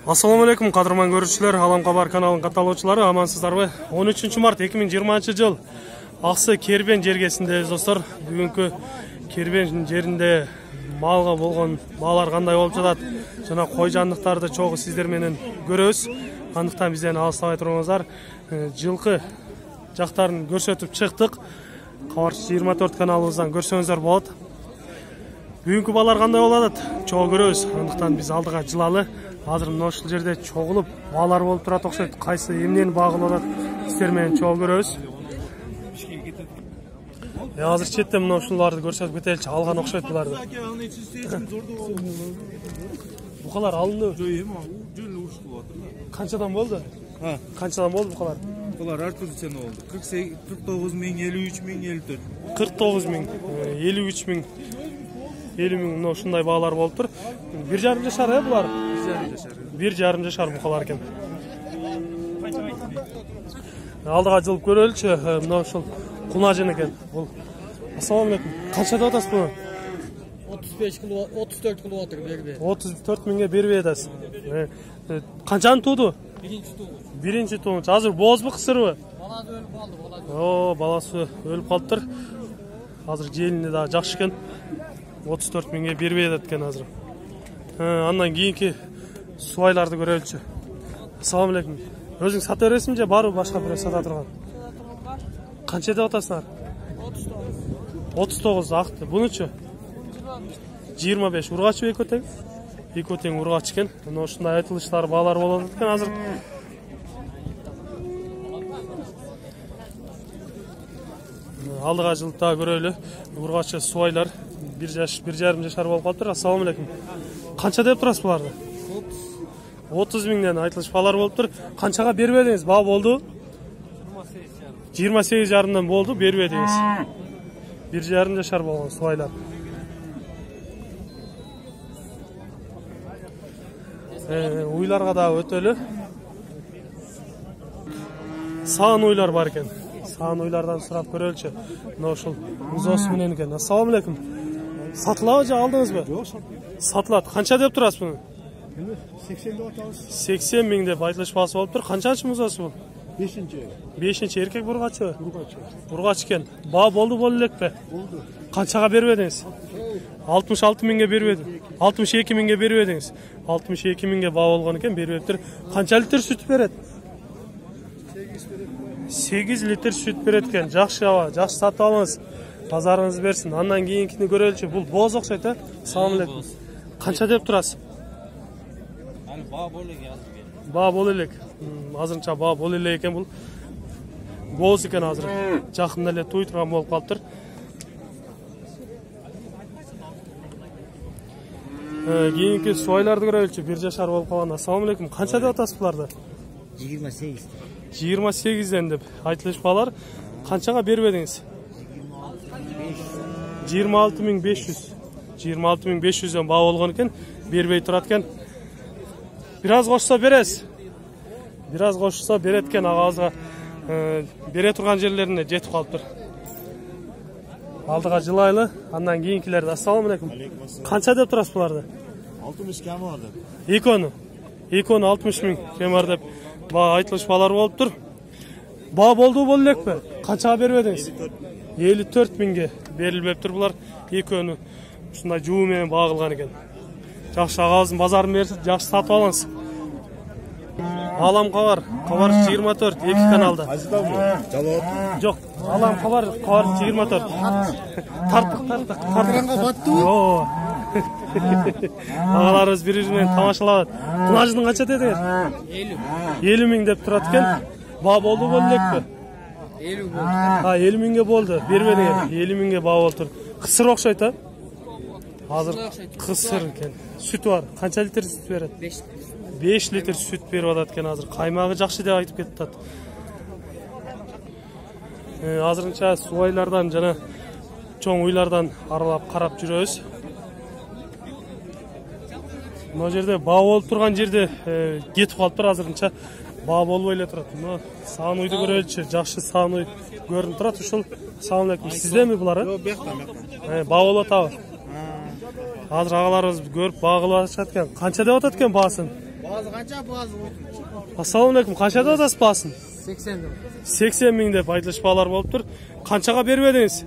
Assalamu alaikum, qadırman görüşçüler, Alam Xabar kanalının kataloqçылары, amansыздарбы? 13 март 2020 жыл Ақсы Кербен жергесіндебіз достар. Бүгінгі Кербен жерінде малға болған малар қандай болып жатады? Жана қой жандықтарды чоғы сіздерменен көрөбүз. Андықтан бизден алыстабай туруңуздар. Жылқы жақтарын көрсөтүп чыктык. Кабарчы 24 каналыбыздан көрсөңүздөр болот. Бүгүнкү балар кандай болуп атат? Чоң көрөбүз. Андыктан биз алдыга жылалы. Азыр мына ушул жерде чогулуп балар болуп турат окшойт. Кайсы эмнени багылып атат? Сиздер менен чоң көрөбүз. Азыр четте мына ушуларды көрсөтүп кетеличи. Алган окшойт буларды. Букалар алынды. Канчадан болду? Канчадан болду букалар? Букалар ар түрдүү цена болду. 49 миң, 53 миң, 54. 49 миң, 53 миң. 50 миң мына ушундай баалар болуп тур. 1,5 жашар булар. 1,5 жашар букалар экен. Алдыга жылып көрөлүчү. Мына ушул кунажын экен. Бул. Ассаламу алейкум. Канча деп атасыз буну? 34 кылып атыр бербей. 34 миңге бербей атасыз. Канчаны тууду? Биринчи тууну. Азыр боозбу, кысырбы? Баласы өлүп калды, баласы. Баласы өлүп калыптыр. Азыр желини да жакшы экен. 34 миңге бербей атат экен азыр. Андан кийинки суайларды көрөлүчү. Ассаламу алейкум. Өзүң сата бересиңби же барбы башка бирөө сата турган? Канча деп атасыңар? 39 акты. Бунучу? 25. Ургачы экөө тең? Экөө тең ургач экен. Мына ушундай айтылыштар баалар болот экен азыр. Алдыга жылда көрөлү. Ургачы суайлар 1,5 жашар болуп калыптыр. Ассаламу алейкум. Канча деп турасыз буларды? 30 миңден айтылыш балар болуп тур. Канчага бербедиңиз? Баа болду? 28 жарымдан болду, бербедиңиз. 1,5 жашар болгон суайлар. Уйларга да өтөлү. Саан уйлар бар экен. Саан уйлардан сурап көрөлчү. Мына ушул музос менен экен. Ассаламу алейкум. Сатылабы же алдыңызбы? Жок, сатылат. Канча деп турасыз буну? 80 деп атабыз. 80 миң деп айтылыш баасы болуп тур. Канчанчы музосы бул? 5-нчи эркек бургачы. Бургач экен. Баа болду болу элекпи? Болду. Канчага бербедиңиз? 66 миңге бербеди. 62 миңге бербедиңиз. 62 миңге баа болгон экен, бербептир. Канча литр сүт берет? 8 литр сүт берет экен. Жакшы аба, жакшы сатып алыңыз. Базарыңыз берсин. Андан кийинкини көрөлүчү. Бул боз окшойт, а? Салам алейкум. Канча деп турасыз? Баа болу элек азыр. Баа болу элек. Азырынча баа болу элек экен бул. Боз экен азыр. Жакында эле туй турган болуп калыптыр. Кийинки суайларды көрөлүчү. 1 жашар болуп калган. Ассаламу алейкум. Канча деп атасыз буларды? 28. 28ден деп айтылыш балар. Канчага бербедиңиз? 26.500. 26.500ден баа болгон экен, бербей турат экен. Бираз кошсо бересиз. Бираз кошсо берет экен, агабызга бере турган жерлерине жетип калыптыр. Алдыга жылайлы, андан кийинкилерди. Ассаламу алейкум. Канча деп турасыз буларды? 60 кем бар деп. Экөнү 60 миң кем бар деп баа айтылыш балар болуп тур. Баа болду болу элекпи? Канчага бербедиңиз? 54 миңге берилбептир булар. Экөнү ушундай жуу менен баа кылган экен. Жакшы агабыздын базарын берсиз, жакшы сатып алыңыз. Алам Xabar, Xabar 24 2 каналда. Жалоот. Жок, Алам Xabar 24. Тарттык. Кадранга баттыбы? О. Агаларыбыз бири-бири менен тамашалап. Кунаждын канча дедиңиз? 50 миң деп турат экен. Баа болду болу элекпи? 50 болду. 50 миңге болду. Бербедиңер. 50 миңге баа болуп тур. Кысыр окшойт, а? Азыр кысыр экен. Сүтү бар. Канча литр сүт берет? 5 литр сүт берип атат экен азыр. Каймагы жакшы деп айтып кетти. Азырынча суайлардан жана чоң уйлардан аралап карап жүрөбүз. Мына жерде баа болуп турган жерде кетип калыптыр азырынча. Баа болбой эле турат. Мына саан уйду көрөлүчү. Жакшы саан уй көрүнүп турат ушул. Ассаламу алейкум. Сиздеми булар? Жок, бияктан. Баа болуп атабы? Азыр агаларыбыз көрүп багылып атышат экен. Канча деп атат экен баасын? Bazı kança bazı. Ассаламу алейкум. Канча деп атасыз баасын? 80 lira. 80 миң деп айтылышпалар болуп тур. Канчага бербедиңиz?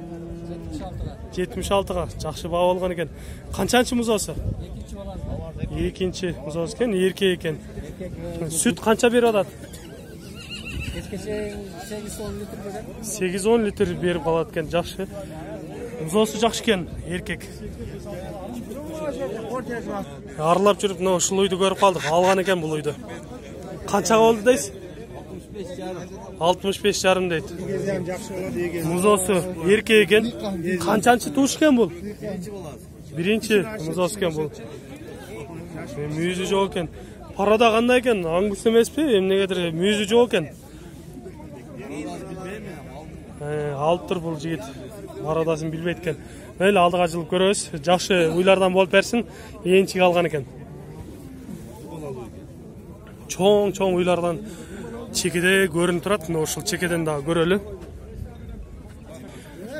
76 lira. 76га. Жакшы баа болгон экен. Канчанчы музоосу? İkinci olan. Экинчи музоосу экен, эркек экен. Süt канча берип атат? Geçkese 8-10 litre böyle. 8-10 литр берип калат экен. Жакшы. Музоосу жакшы экен, эркек. Арылап жүрүп мына ушул үйдү көрүп калдык. Алган экен бул үйдү. Канчага болду дейсиз? 65,5 дейт. Музоосу эркек экен. Канчанчы туш экен бул? Биринчи музоосу экен бул. Мүйүзү жок экен. Парада кандай экен? Аңгус эмеспи? Эмнегедир мүйүзү жок экен. Алып тур бул жигит. Парадасын билбейт экен. Мейли алдыга жылып көрөбүз. Жакшы уйлардан болуп берсин. Энчик алган экен. Чоң уйлардан чекеде көрүнүп турат. Мына ушул чекеден дагы көрөлү.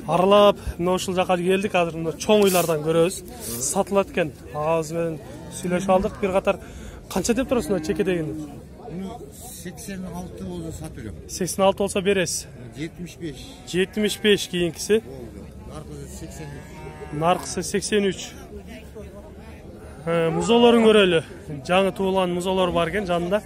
Аралап, мына ушул жака келдик. Азыр мына чоң уйлардан көрөбүз. Сатылат экен. Агабыз менен сүйлөшүп алдык. Бир катар канча деп турасың мына чекедегини? 86 oldu satıyor. 86 болсо бересиз. 75. 75 кийинкиси. Arkası 83. Наркысы 83. Музолорун көрөлү. Жаңы туулган музолор бар экен жанында.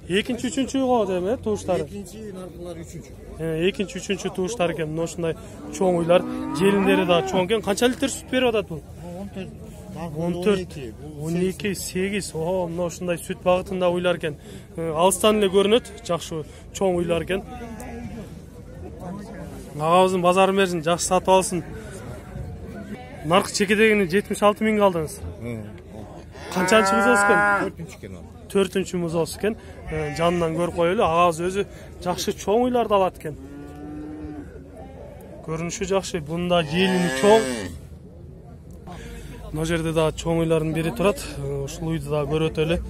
Экинчи, үчүнчү го деме тууштары. İkinci narkolar üçüncü. Экинчи, үчүнчү тууштар экен. Мына ушундай чоң уйлар, желиндери да чоң экен. Канча литр сүт берип атат бул? 14, 12, 8. Ого, мына ушундай сүт багытында уйлар экен. Алыстан эле көрүнөт, жакшы чоң уйлар экен. Агабыздын базарын берсин, жакшы сатып алсын. Наркы чекедегини 76 миңге алдыңыз. Канчанчы музоосу экен? 4. kenar. 4-чү музоосу экен. Жанынан көрүп коелу. Агабыз өзү жакшы чоң уйларды алат экен. Көрүнүшү жакшы, бунда желини чоң. Мына жерде да чоң уйлардын бири турат. Ушул үйдү да көрүп өтөлү.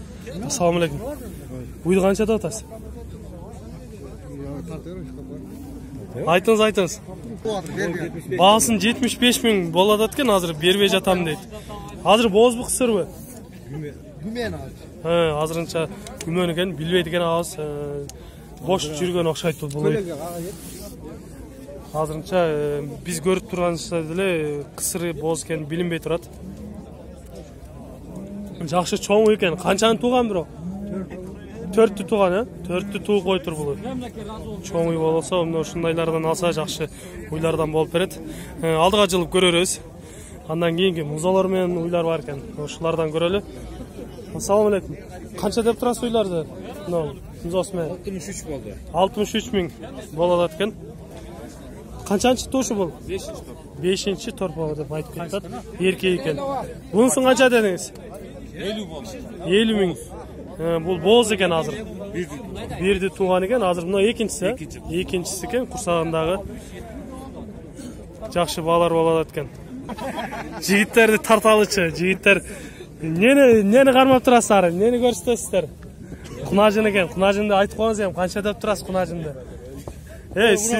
Ассаламу алейкум. Үйдү канча деп атасыз? Айтыңыз. Баасын 75 миң болот экен, азыр бербей жатам дейт. Азыр боозбу кысырбы? Gümen abi. Азырынча күмөн экен, билбейт экен агабыз. Бош жүргөн окшойт бул үй. Азырынча биз көрүп турганча деле кысыры бооз экен билинбей турат. Жакшы чоң үй экен. Канчаны тууган бирок? 4'tü туган, 4'tü тууп койтур бул. Чоң үй болсо, мына ушундайлардан алса жакшы уйлардан болуп берет. Алдыга жылып көрөрүз. Андан кийинки музолор менен уйлар бар экен. Ошулардан көрөлү. Ассаламу алейкум. Канча деп турасыз уйларды? Мына музоосу менен 63 oldu. 63 миң болот экен. Канчанчы тошу бул? 5-чи торпо деп айтып кетет. Эркек экен. Бунусун канча дедиңиз? 50 oldu. 50 миң. Бул бооз экен азыр. Бирди тууган экен, азыр мына экинчиси. Экинчиси экен, курсагындагы. Жакшы баалар болот экен. Жигиттерди тарталычы, жигиттер нени кармап турасыздар? Нени көрсөтөсүздөр? Кунажын экен, кунажынды айтып коюңуз эми, канча деп турасыз кунажынды? Сиз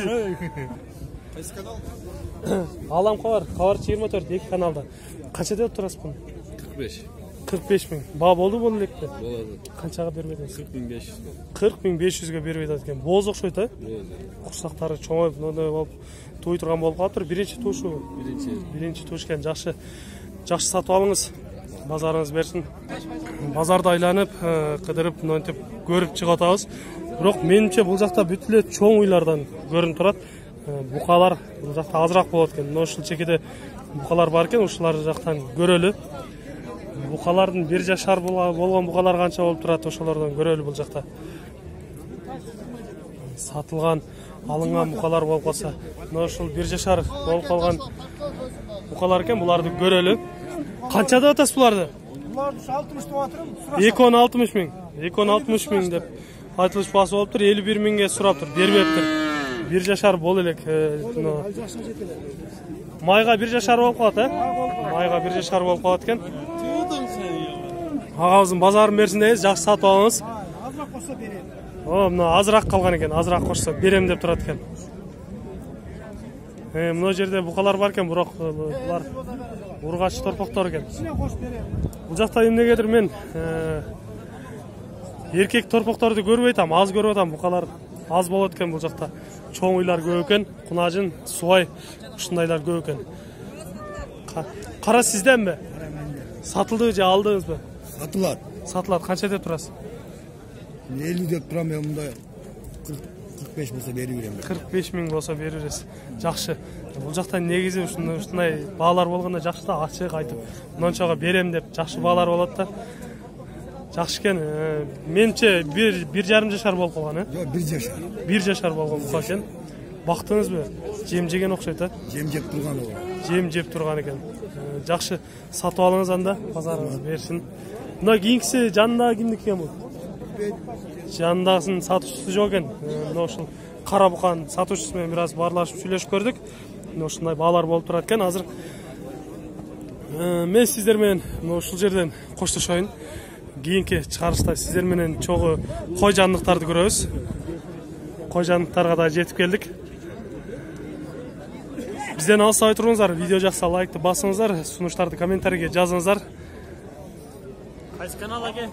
Kayısı kanal? Алам кабар 24 2 каналда. Канча деп турасыз буну? 45. 45 миң. Баа болду бул электе? Болады. Канчага бербедиңиз? 40.500. 40.500га бербей атат экен. Бооз окшойт, а? Курсактары чоңоюп, мындай болуп, туй турган болуп калыптыр. Биринчи тушу. Биринчи туш экен. Жакшы сатып алыңыз. Базарыңыз берсин. Базарды айланып, кыдырып, мынтип көрүп чыгып атабыз. Бирок менимче бул жакта бүт эле чоң уйлардан көрүнүп турат. Букалар бул жакта азыраак болот экен. Мына ушул чекеде букалар бар экен, ушулар жактан көрөлү. Букалардын 1 жашар болгон букалар канча болуп турат, ошолордон көрөлү бул жакта. Сатылган, алынган букалар болуп калса, мына ушул 1 жашар болуп калган букалар экен, буларды көрөлү. Канча деп атасыз буларды? Буларды 60 деп атырым. 260 миң. 260 миң деп айтылышпасы болуптур. 51 миңге сураптыр, бербептир. 1 жашар болу элек. Майга 1 жашар болуп калат, Майга 1 жашар болуп калат экен. Агабыздын базарын берсин дейбиз, жакшы сатып алыңыз. Азыраак болсо берем. Мына азыраак калган экен, азыраак кошсо берем деп турат экен. Мына жерде букалар бар екен, бирок булар ургач торпоктор экен. İçine koş bereyim. Бул жакта эмнегедир мен эркек торпокторду көрбөй атам, аз көрүп атам. Букалар аз болот экен бул жакта. Чоң уйлар көп экен, кунажын, субай ушундайлар көп экен. Кара сизденби? Сатылды же алдыңызбы? Satılар. Сатылат. Канча деп турасыз? 50 деп турам мен мында 40-45 болса беріп берем. 45 миң болса берерсиз. Жакшы. Бул жакта негизи ушундай баалар болгондо жакшы да, ачык айтып, мынчага берем деп жакшы баалар болот да. Жакшы экен. Менче 1,5 жашар болуп калган, Yok 1 yaşar. 1 жашар болгон бука экен. Бактыңызбы? Жем жеген окшойт, Cem cep durgan o. Жем жеп турган экен. Жакшы сатып алыңыз анда, базарыңыз берсин. Мына кийинкиси жанында кимдики экен бул? Жанындагысын сатуучусу жок экен. Мына ушул кара букан сатуучусу менен бир аз баарлашып сүйлөшүп көрдүк. Мына ушундай баалар болуп турат экен. Азыр мен сиздер менен ушул жерден коштошоюн. Кийинки чыгарышта сиздер менен чогуу кой жандыктарды көрөбүз. Кой жандыктарга да жетип келдик. Бизден алыстабай туруңуздар. Видео жакса лайкты басыңыздар, сунуштарды комментарийге жазыңыздар. Кайсы канал аке?